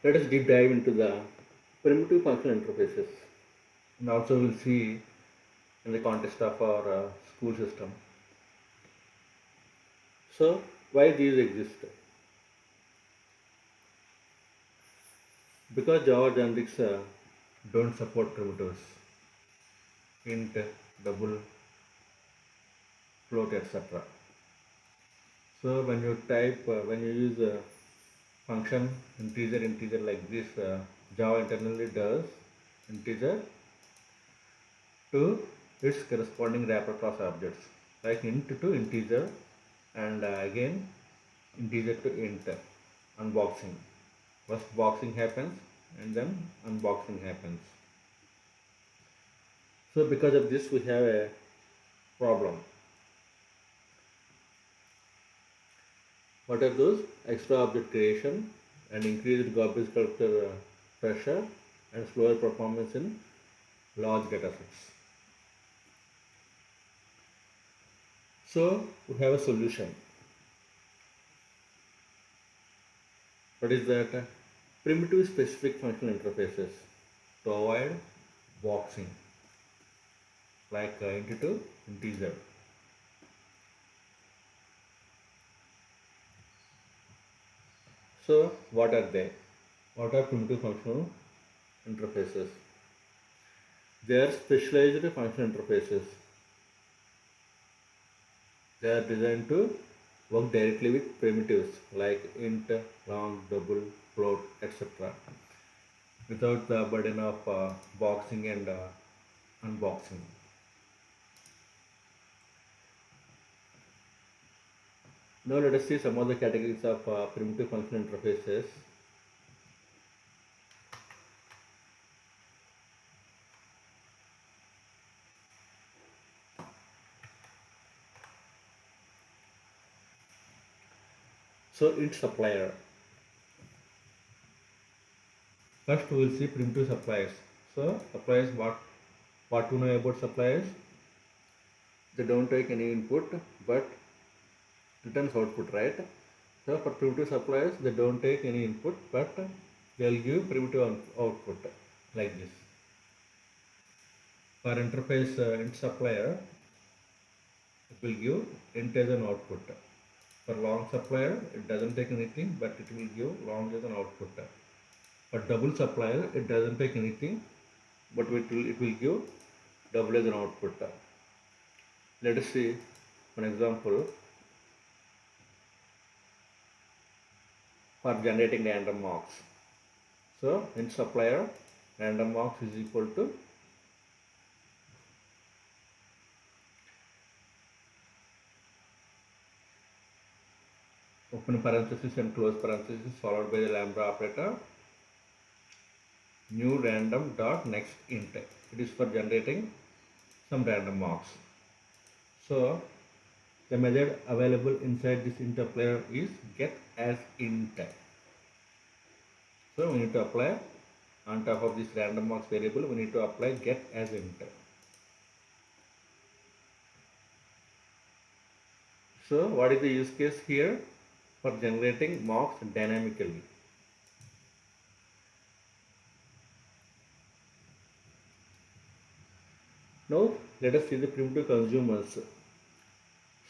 Let us deep dive into the primitive functional interfaces, and also we'll see in the context of our school system. So, why these exist? Because Java generics don't support primitives, int, double, float, etc. So when you use a function integer like this, Java internally does integer to its corresponding wrapper class objects, like int to integer, and again integer to int. Unboxing. First boxing happens and then unboxing happens. So because of this we have a problem. What are those? Extra object creation and increased garbage collector pressure and slower performance in large datasets. So we have a solution. What is that? Primitive specific functional interfaces to avoid boxing, like int to integer. So what are they? What are primitive functional interfaces? They are specialized functional interfaces. They are designed to work directly with primitives like int, long, double, float, etc. without the burden of boxing and unboxing. Now let us see some of the categories of primitive functional interfaces. So int supplier. First we will see primitive suppliers. So suppliers, what to know about suppliers? They don't take any input but returns output, right? So for primitive suppliers, they don't take any input but they'll give primitive output like this. For interface int supplier, it will give int as an output. For long supplier, it doesn't take anything but it will give long as an output. For double supplier, it doesn't take anything but it will give double as an output. Let us see an example for generating random mocks. So in supplier, random mocks is equal to open parenthesis and close parenthesis followed by the lambda operator, new random dot next int. It is for generating some random mocks. So the method available inside this interplayer is get as int. So we need to apply on top of this random mocks variable, we need to apply get as int. So what is the use case here? For generating mocks dynamically. Now let us see the primitive consumers.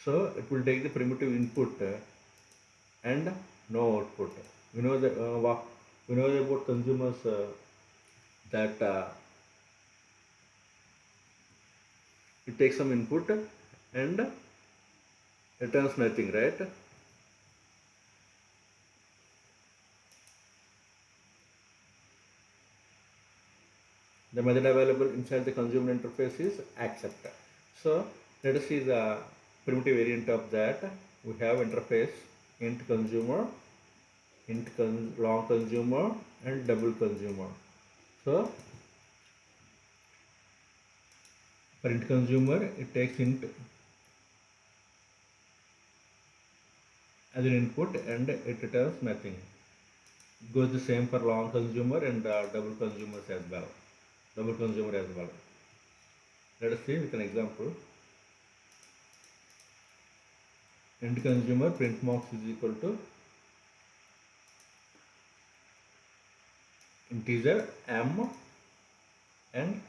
So it will take the primitive input and no output. We know that we know about consumers that it takes some input and returns nothing, right? The method available inside the consumer interface is accept. So let us see the primitive variant of that. We have interface int consumer, long consumer, and double consumer. So for int consumer, it takes int as an input and it returns nothing. It goes the same for long consumer and double consumers as well. Double consumer as well. Let us see with an example. Int consumer print mocks is equal to integer m, and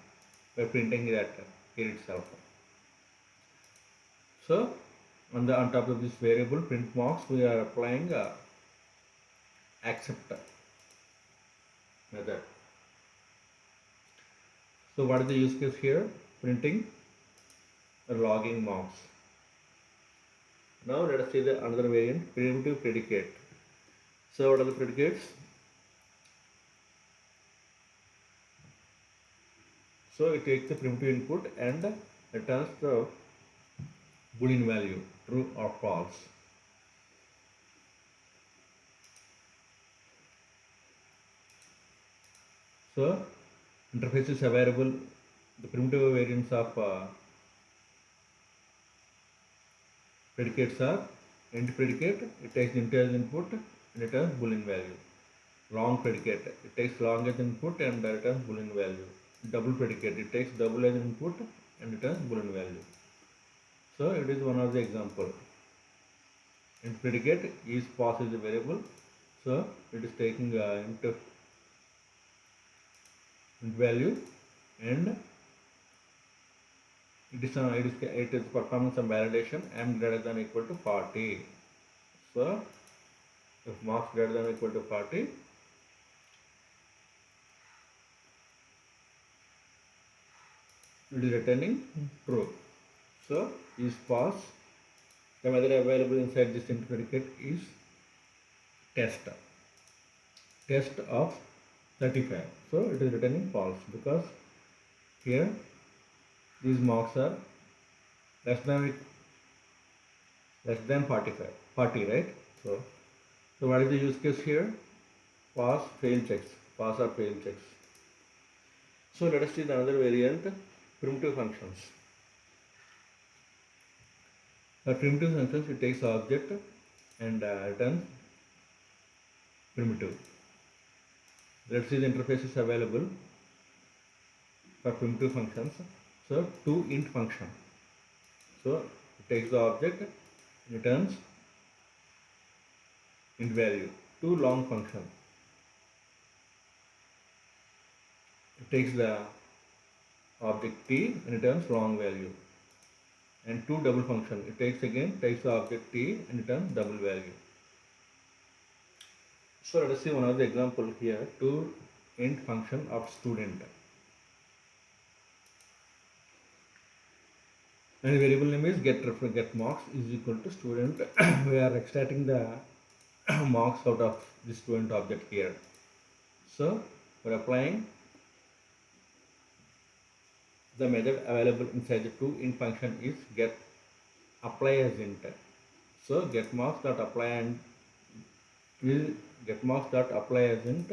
we're printing that here itself. So on top of this variable print marks, we are applying accept method. So what is the use case here? Printing logging marks. Now let us see the another variant, primitive predicate. So what are the predicates? So it takes the primitive input and returns the boolean value, true or false. So interface is available, the primitive variants of predicates are int predicate, it takes integer input and returns boolean value. Long predicate, it takes long as input and returns boolean value. Double predicate, it takes double as input and returns boolean value. So it is one of the example. Int predicate is pass is a variable, so it is taking int value and it is performing some validation m greater than equal to 40. So if marks greater than equal to 40, it is returning true. So is pass. The method available inside this int predicate is test of 35. So it is returning false because here these marks are less than 40, right? So what is the use case here? Pass or fail checks. So let us see the another variant, primitive functions. For primitive functions, it takes object and returns primitive. Let's see the interface is available for primitive functions. So toInt function. So it takes the object, returns int value. toLong function. It takes the object t and returns long value. And toDouble function. It takes the object t and returns double value. So let us see one of the example here, toInt function of student. And variable name is get marks is equal to student. We are extracting the marks out of the student object here. So we are applying the method available inside the toInt function is get apply as int. So get marks dot apply and will get marks dot apply as int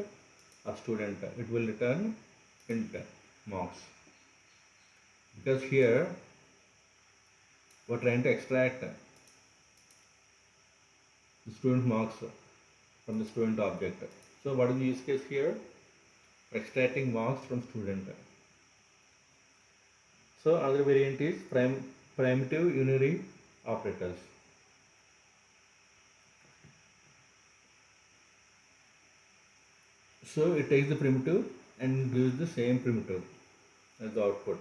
a student. It will return int marks because here we are trying to extract the student marks from the student object. So what is the use case here? Extracting marks from student. So another variant is primitive unary operators. So it takes the primitive and gives the same primitive as the output.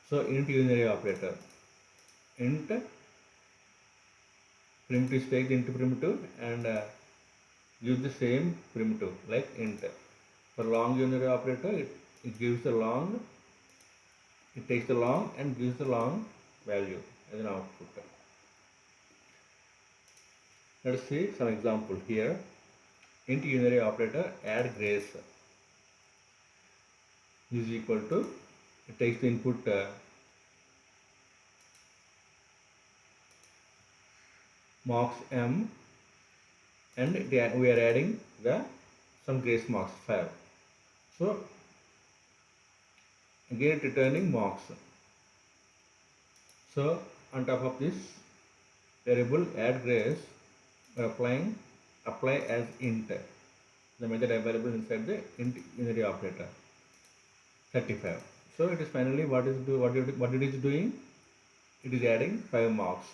So int unary operator. Int primitive takes the int primitive and gives the same primitive like int. For long unary operator, it gives the long. It takes the long and gives the long value as an output. Let us see some example here. Int unary operator add grace is equal to, it takes the input marks m and we are adding some grace marks 5. So again returning marks. So on top of this variable add grace, we are applying apply as int, the method available inside the int unary operator 35. So it is finally what it is doing, it is adding 5 marks.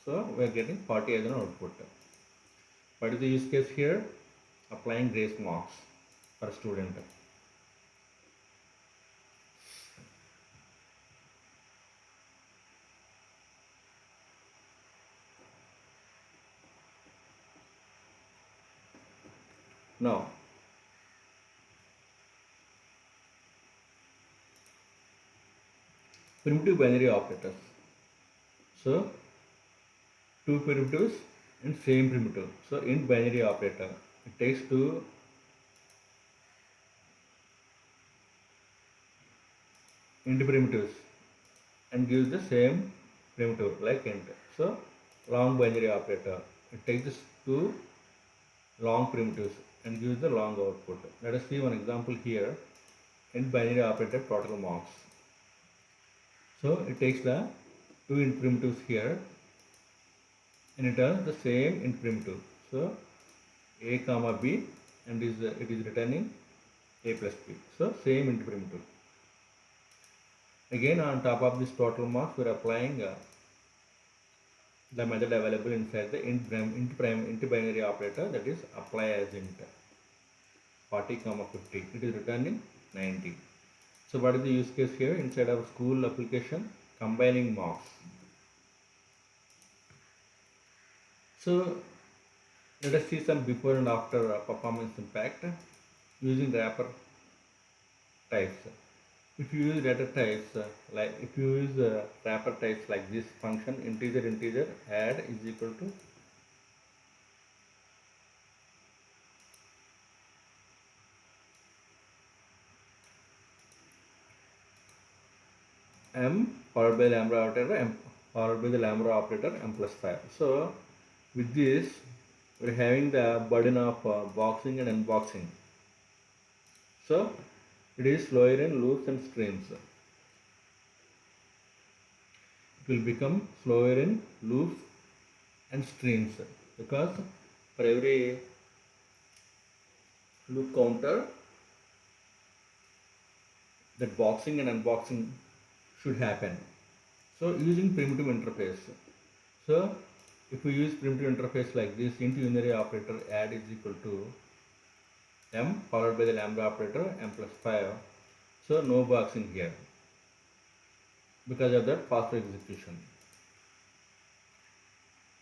So we are getting 40 as an output. What is the use case here? Applying grace marks. per student. Now, primitive binary operators. So, two primitives and same primitive. So, int binary operator, it takes two int primitives and gives the same primitive like int. So, long binary operator, it takes this two long primitives and gives the long output. Let us see one example here. Int binary operator total marks. So it takes the two int primitives here and it has the same int primitive. So a comma b and it is returning a plus b. So same int primitive. Again on top of this total marks we are applying the method available inside the int binary operator, that is apply as int 40 comma 50. It is returning 90. So what is the use case here? Inside our school application, combining marks. So let us see some before and after performance impact using wrapper types. If you use data types like if you use wrapper types like this function integer add is equal to m followed by lambda operator m followed by the lambda operator m plus 5. So with this we're having the burden of boxing and unboxing. So it is slower in loops and streams. It will become slower in loops and streams because for every loop counter that boxing and unboxing should happen. So using primitive interface. So if we use primitive interface like this, int unary operator add is equal to m followed by the lambda operator m plus 5. So no boxing here because of that faster execution.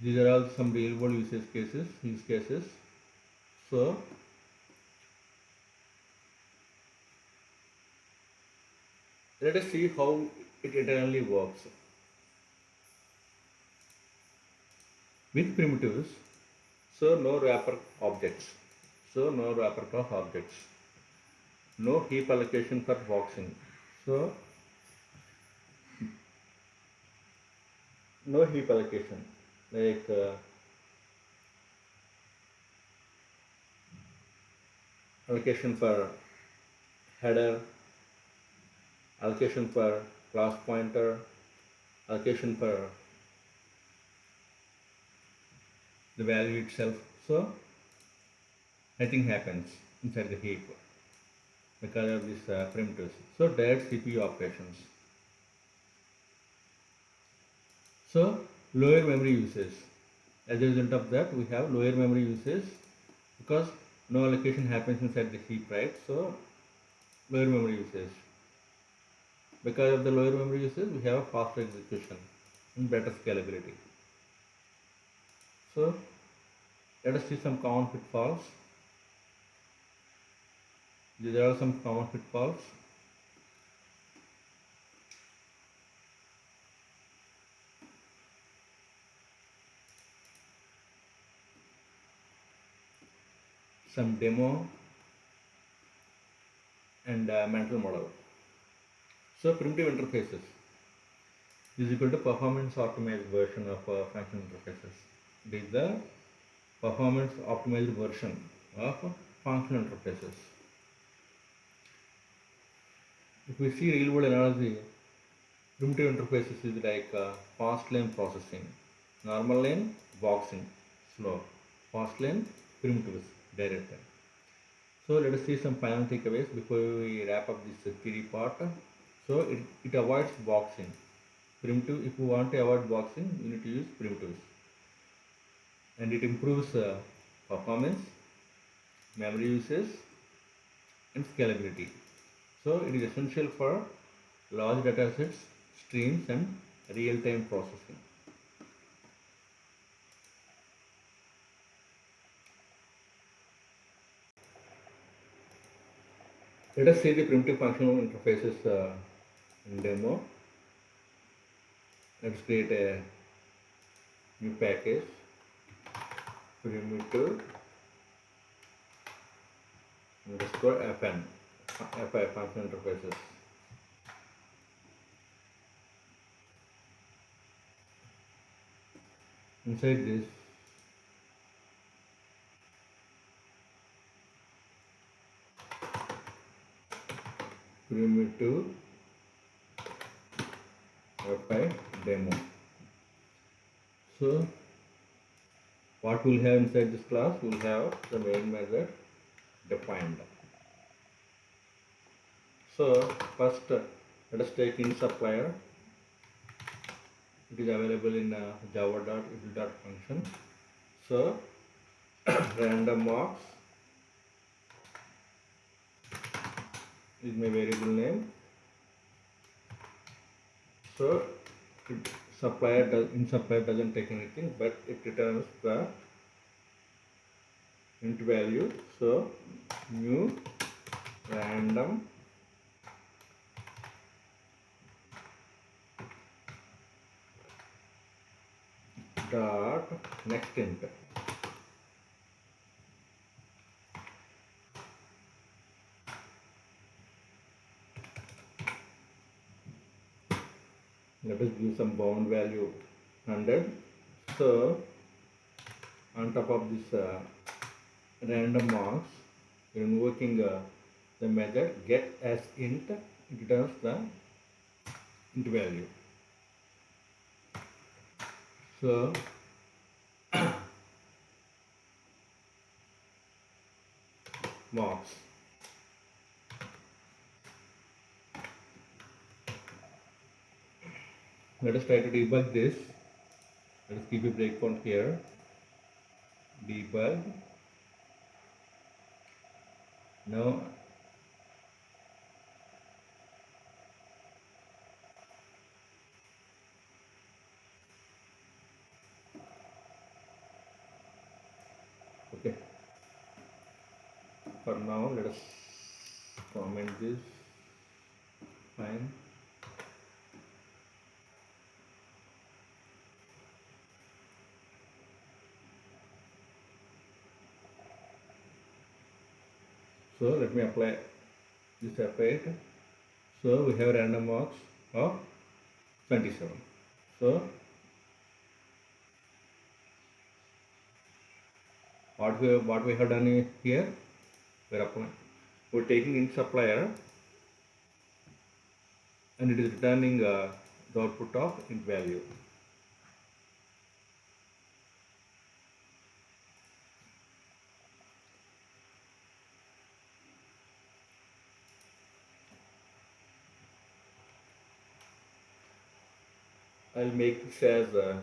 These are all some real world use cases. So let us see how it internally works. With primitives, so no wrapper objects. So no wrapper class objects. No heap allocation for boxing. So no heap allocation like allocation for header, allocation for class pointer, allocation for the value itself. So nothing happens inside the heap because of these primitives. So direct CPU operations. So lower memory usage. As a result of that, we have lower memory usage because no allocation happens inside the heap, right? So lower memory usage. Because of the lower memory usage, we have faster execution and better scalability. So let us see some common pitfalls. These are some common pitfalls. Some demo and mental model. So primitive interfaces is equal to performance optimized version of function interfaces. It is the performance optimized version of function interfaces. If we see real world analogy, primitive interfaces is like fast lane processing, normal lane boxing, slow, fast lane primitives, direct. So let us see some final takeaways before we wrap up this theory part. So it avoids boxing. Primitive, if you want to avoid boxing, you need to use primitives. And it improves performance, memory usage, and scalability. So it is essential for large data sets, streams, and real-time processing. Let us see the primitive functional interfaces in demo. Let's create a new package, primitive underscore fn, fi functional interfaces. Inside this, primitive fi demo. So what we'll have inside this class, we'll have the main method defined. So first, let us take in supplier. It is available in java.util function. So random marks is my variable name. So supplier doesn't take anything, but it returns the int value. So new random dot next int. Let us give some bound value 100. So on top of this random marks, we are invoking the method get as int. It returns the int value. So marks. Let us try to debug this. Let us keep a breakpoint here. Debug. Now okay. For now, let us comment this. Fine. So let me apply this effect. So we have random marks of 27. So what we have done here, we're taking in supplier and it is returning the output of int value. I'll make this as a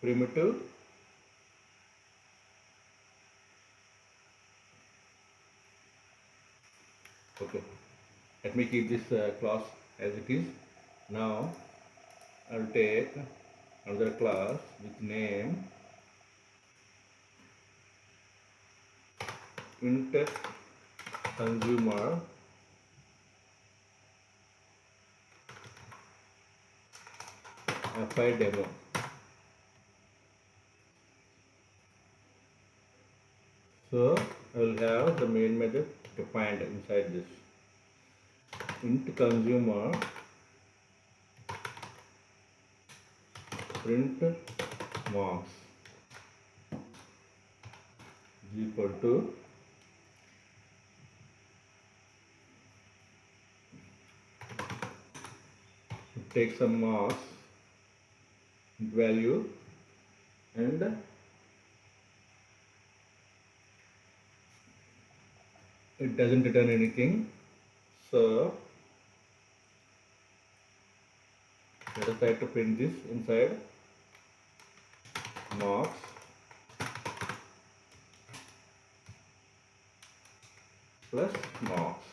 primitive. Okay, let me keep this class as it is. Now I'll take another class with name int consumer fi demo. So I will have the main method defined inside this int consumer print marks is equal to take some marks value and it doesn't return anything. So let us try to print this inside marks plus marks.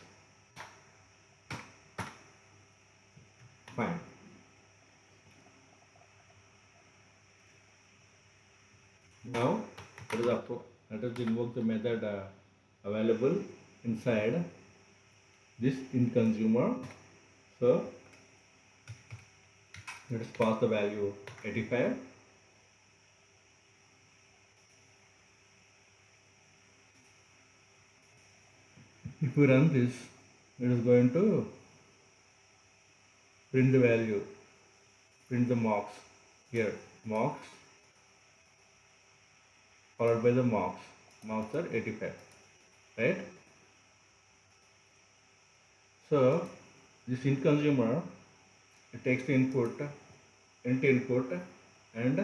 Now let us invoke the method available inside this in consumer. So let us pass the value 85. If we run this, it is going to print the value, print the marks here, marks followed by the marks. Marks are 85, right? So this in consumer, it takes the input, int input, and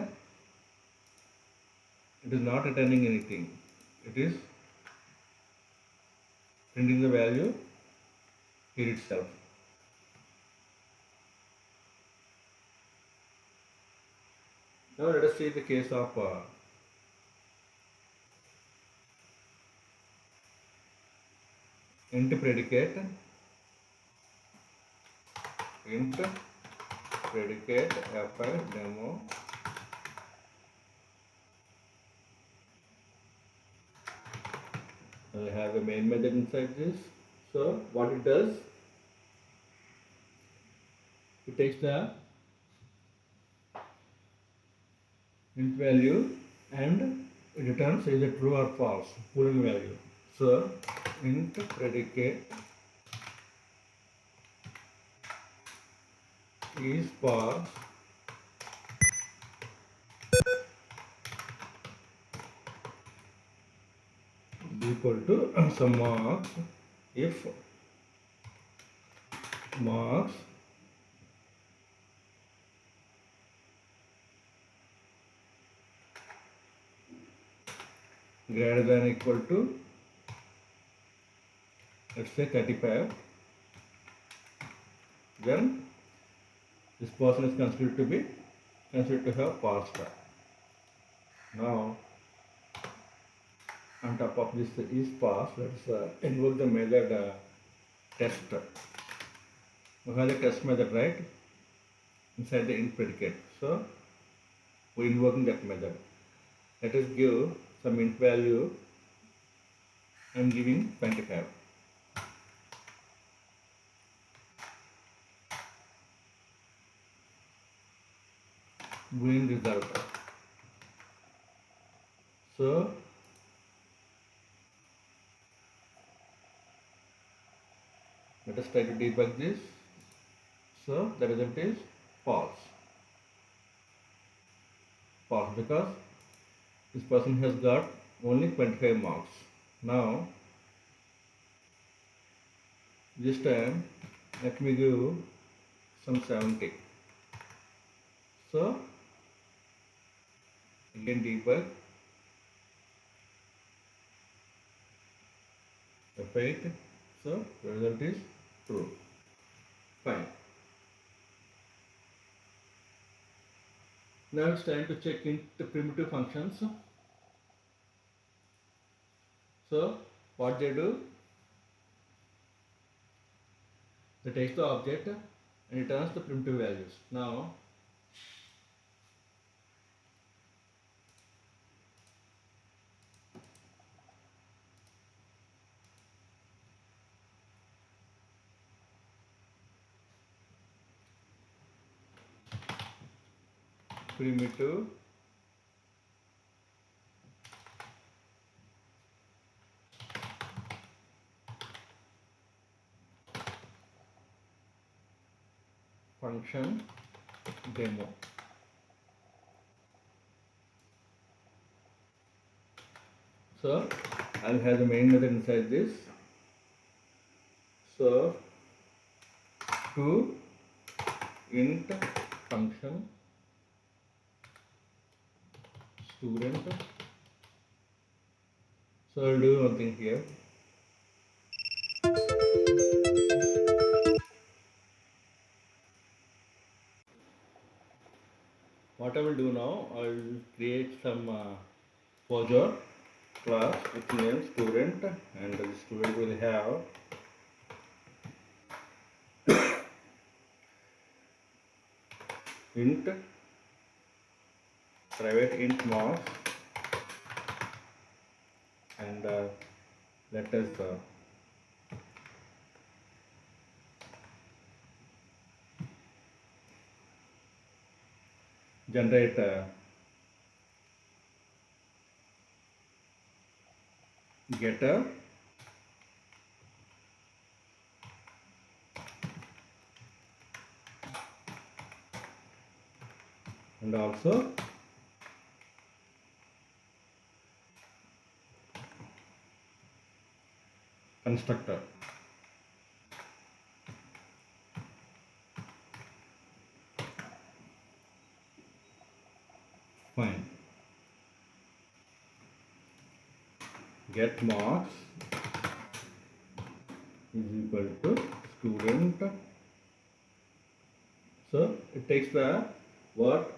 it is not returning anything. It is printing the value here itself. Now let us see the case of int predicate, int predicate fi demo. I have a main method inside this. So what it does, it takes the int value and it returns either true or false, boolean value. So int predicate is pass equal to some marks if marks greater than equal to, let's say 35, then this person is considered to have passed. Now on top of this is pass, let's invoke the method test. We have the test method, right, inside the int predicate. So we are invoking that method. Let us give some int value. I am giving 25. Boolean result. So let us try to debug this. So the result is false. False because this person has got only 25 marks. Now this time let me give some 70. So again debug F8. So the result is true. Fine. Now it's time to check in the primitive functions. So what they do, they take the object and returns the primitive values. Now primitive function demo. So I'll have the main method inside this. So to int function student. So I'll do one thing here. What I will do now, I will create some Poser class with name student, and the student will have int private int marks and let us generate getter and also constructor. Fine. Get marks is equal to student. So it takes the what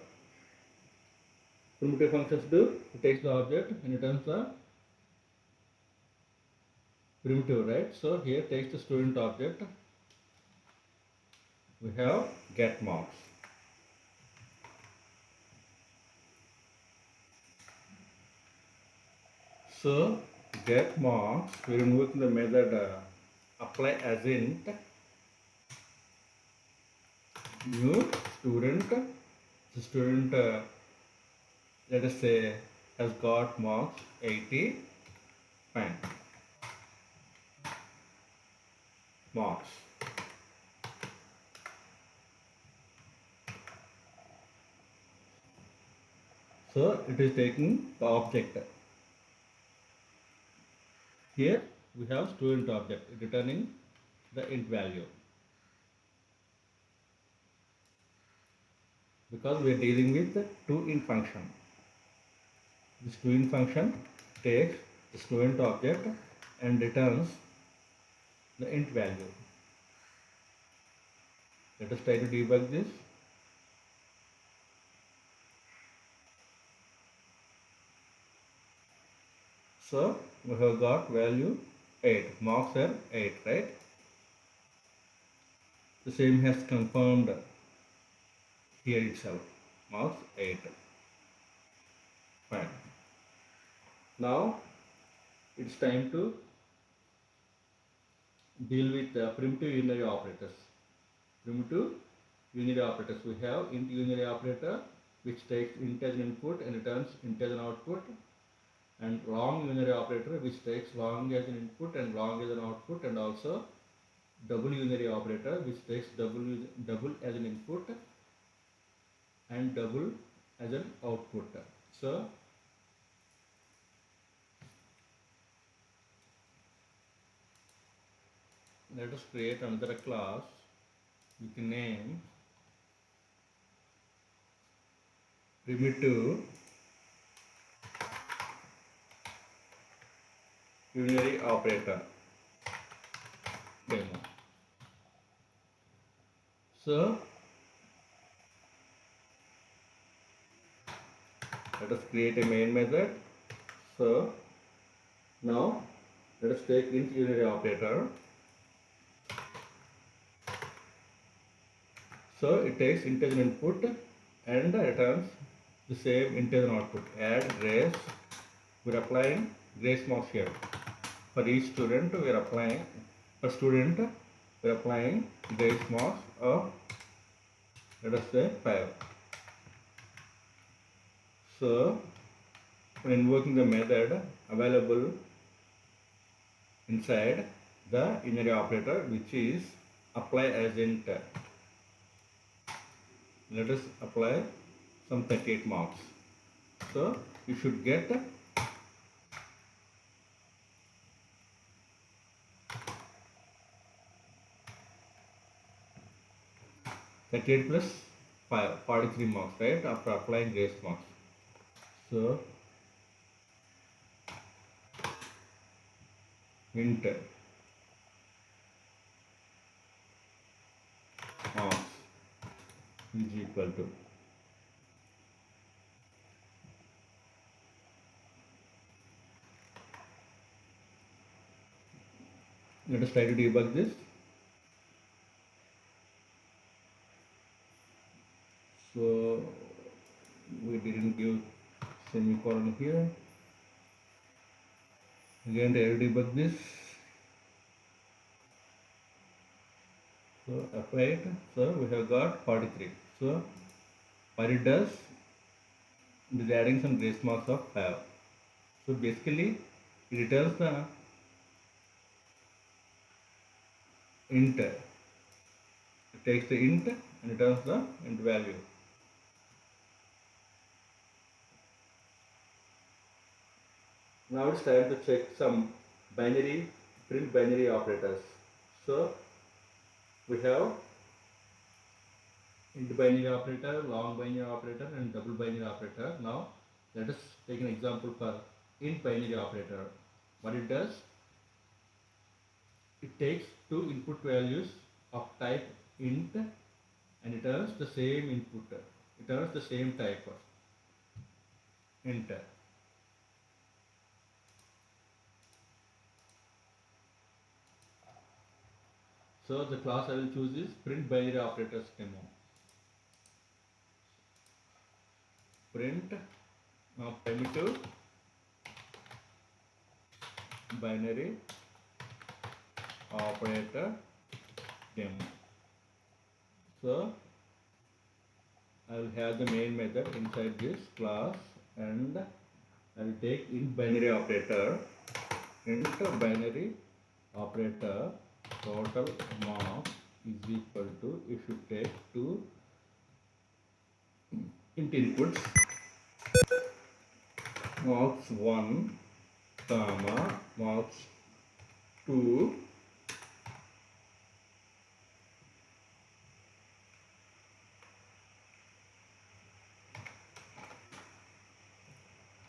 primitive functions do. It takes the object and returns the primitive, right? So here takes the student object. We have get marks. So get marks, we are invoking the method apply as int new student. The student, let us say, has got marks 80. Fine. Marks. So it is taking the object. Here we have student object returning the int value, because we are dealing with the toInt function. This toInt function takes the student object and returns the int value. Let us try to debug this. So we have got value 8, marks are 8, right? The same has confirmed here itself, marks 8. Fine. Now it's time to deal with primitive unary operators. Primitive unary operators. We have int unary operator which takes int as an input and returns int as an output, and long unary operator which takes long as an input and long as an output, and also double unary operator which takes double as an input and double as an output. So let us create another class with the name primitive unary operator demo. So let us create a main method. So now let us take int unary operator. So it takes int as an input and returns the same int as an output. Add grace. We are applying grace marks here. For each student we are applying, per student we are applying grace marks of, let us say, 5. So when invoking the method available inside the unary operator which is apply as int, let us apply some 38 marks. So you should get 38 plus 5, 43 marks, right, after applying grace marks. So int marks is equal to, let us try to debug this. So we didn't give semicolon here. Again, to debug this. So apply it. So we have got 43. So what it does, it is adding some grace marks of 5. So basically, it returns the int. It takes the int and returns the int value. Now it's time to check some print binary operators. So we have int binary operator, long binary operator, and double binary operator. Now let us take an example for int binary operator. What it does, it takes two input values of type int and returns the same input. It returns the same type of int. So the class I will choose is print binary operators demo. Print primitive binary operator demo. So I will have the main method inside this class and I will take int binary operator. Int binary operator total marks is equal to, if you take two int inputs, marks 1 comma marks 2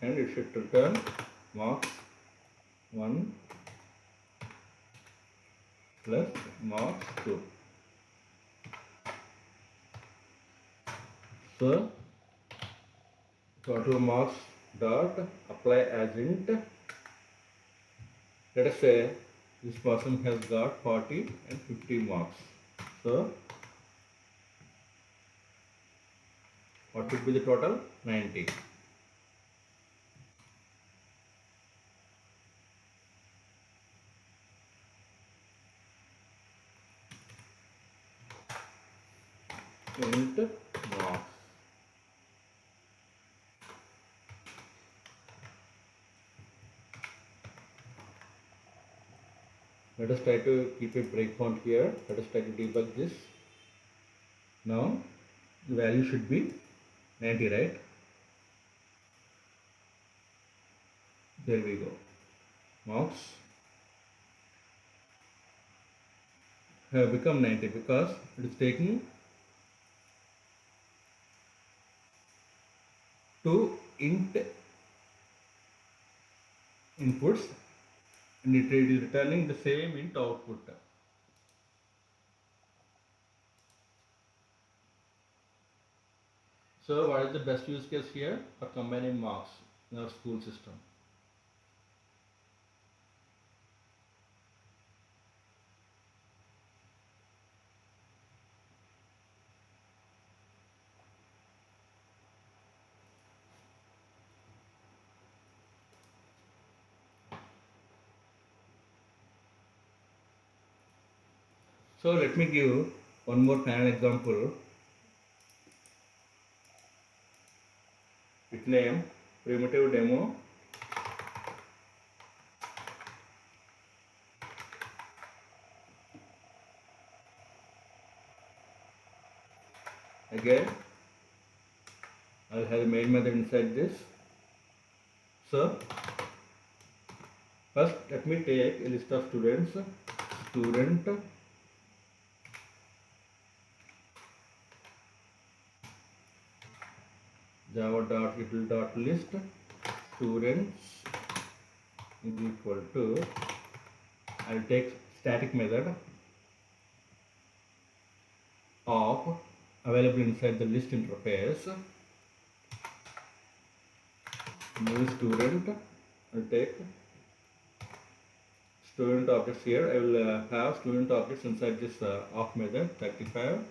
and it should return marks 1 plus marks 2. So total marks dot apply as int. Let us say this person has got 40 and 50 marks. So what would be the total? 90. Int marks. Let us try to keep a breakpoint here. Let us try to debug this. Now the value should be 90, right? There we go. Marks have become 90 because it is taking two int inputs and it is returning the same int output. So what is the best use case here for combining marks in our school system? So let me give one more panel example with name primitive demo. Again, I'll have the main method inside this. So first let me take a list of students. Student java.util.list students is equal to, I'll take static method of available inside the list interface. New student, I'll take student objects here. I will have student objects inside this off method 35.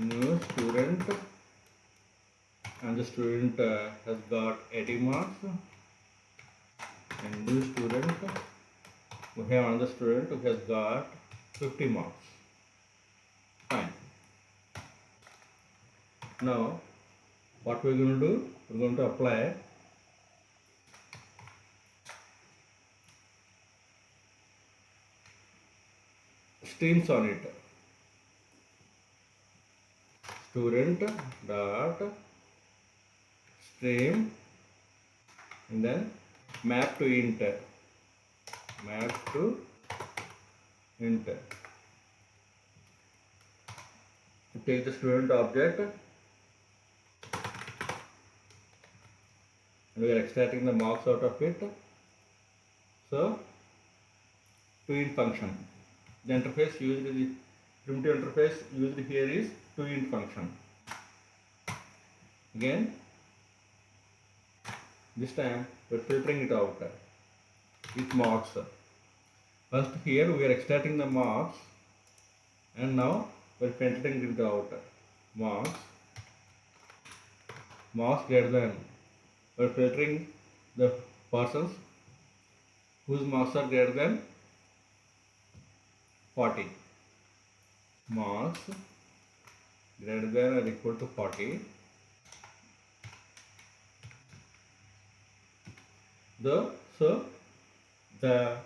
New student and the student has got 80 marks. and this student, we have another student who has got 50 marks. Fine. Now what we're going to do, we're going to apply streams on it. Student dot stream and then map to int. Map to int. Take the student object and we are extracting the marks out of it. So toInt function. The interface used is the primitive interface used here is toInt function. Again, this time we are filtering it out with marks. First here we are extracting the marks and now we are filtering it out. Marks greater than. We are filtering the persons whose marks are greater than 40. Marks greater than or equal to 40. So the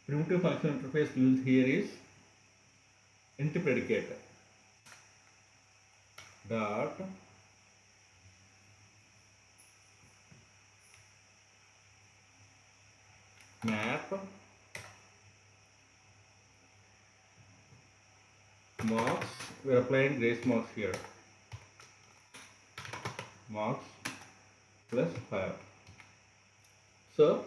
primitive function interface used here is int predicate dot map marks. We are applying grace marks here. Marks plus 5. So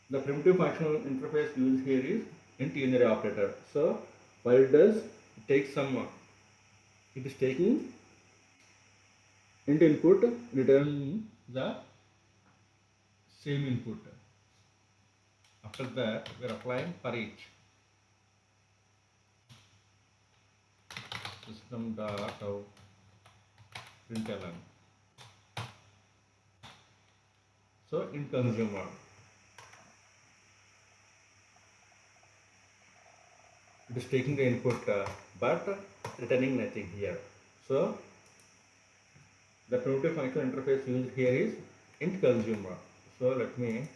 the primitive functional interface used here is int unary operator. So what it does, it takes some, it is taking int input, returning the same input. After that, we are applying for each. System dot out println. So in consumer, it is taking the input but returning nothing here. So the primitive function interface used here is int consumer. So let me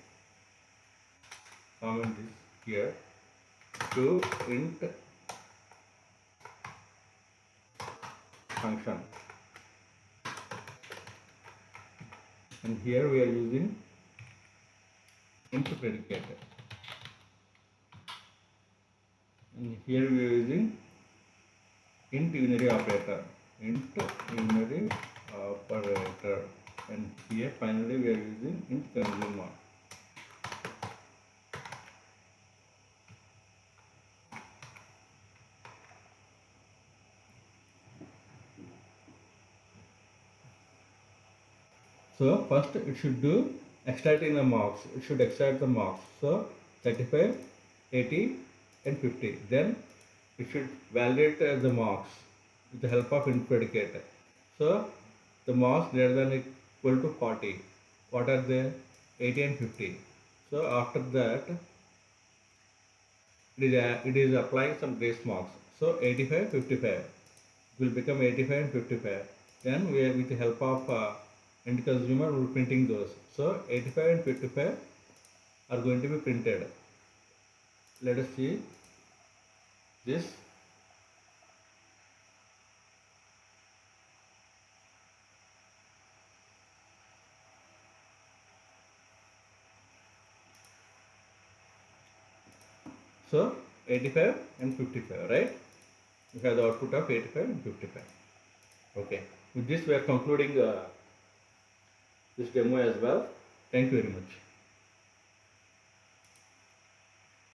comment this here to int function, and here we are using int predicate, and here we are using int unary operator, and here finally we are using int consumer. So first it should do extracting the marks. It should extract the marks. So 35, 80 and 50. Then it should validate the marks with the help of int predicate. So the marks greater than equal to 40. What are they? 80 and 50. So after that it is applying some grace marks. So 85, 55. It will become 85 and 55. Then we are with the help of end consumer will printing those. So 85 and 55 are going to be printed. Let us see this. So 85 and 55, right? We have the output of 85 and 55. Okay. With this we are concluding this demo as well. Thank you very much.